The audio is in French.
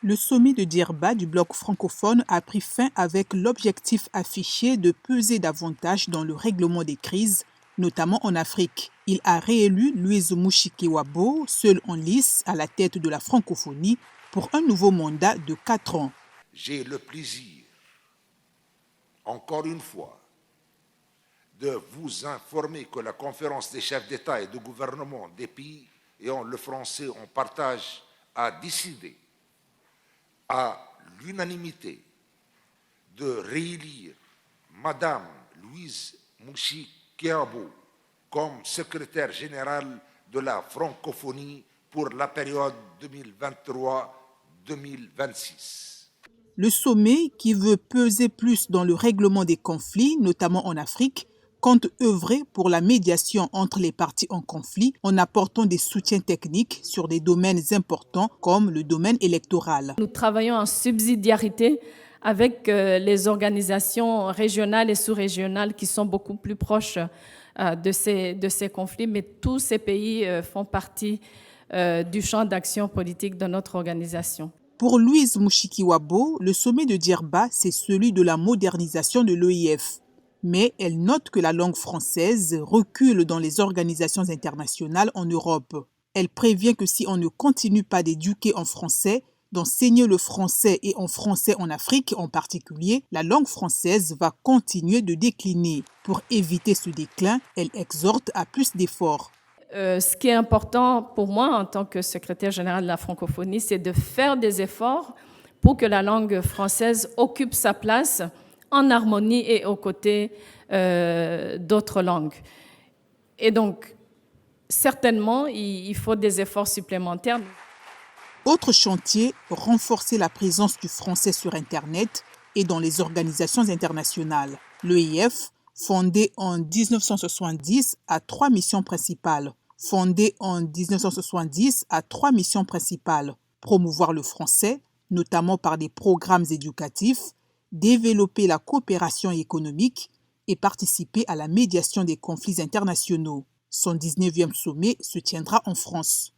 Le sommet de Djerba du bloc francophone a pris fin avec l'objectif affiché de peser davantage dans le règlement des crises, notamment en Afrique. Il a réélu Louise Mushikiwabo, seul en lice à la tête de la francophonie, pour un nouveau mandat de 4 ans. J'ai le plaisir, encore une fois, de vous informer que la conférence des chefs d'État et de gouvernement des pays ayant le français en partage a décidé à l'unanimité de réélire Madame Louise Mushikiwabo comme secrétaire générale de la francophonie pour la période 2023-2026. Le sommet, qui veut peser plus dans le règlement des conflits, notamment en Afrique, compte œuvrer pour la médiation entre les parties en conflit en apportant des soutiens techniques sur des domaines importants comme le domaine électoral. Nous travaillons en subsidiarité avec les organisations régionales et sous-régionales qui sont beaucoup plus proches de ces conflits, mais tous ces pays font partie du champ d'action politique de notre organisation. Pour Louise Mushikiwabo, le sommet de Djerba, c'est celui de la modernisation de l'OIF. Mais elle note que la langue française recule dans les organisations internationales en Europe. Elle prévient que si on ne continue pas d'éduquer en français, d'enseigner le français et en français en Afrique en particulier, la langue française va continuer de décliner. Pour éviter ce déclin, elle exhorte à plus d'efforts. Ce qui est important pour moi en tant que secrétaire général de la francophonie, c'est de faire des efforts pour que la langue française occupe sa place en harmonie et aux côtés d'autres langues. Et donc, certainement, il faut des efforts supplémentaires. Autre chantier, renforcer la présence du français sur Internet et dans les organisations internationales. L'EIF, fondé en 1970, a 3 missions principales. Promouvoir le français, notamment par des programmes éducatifs, développer la coopération économique et participer à la médiation des conflits internationaux. Son 19e sommet se tiendra en France.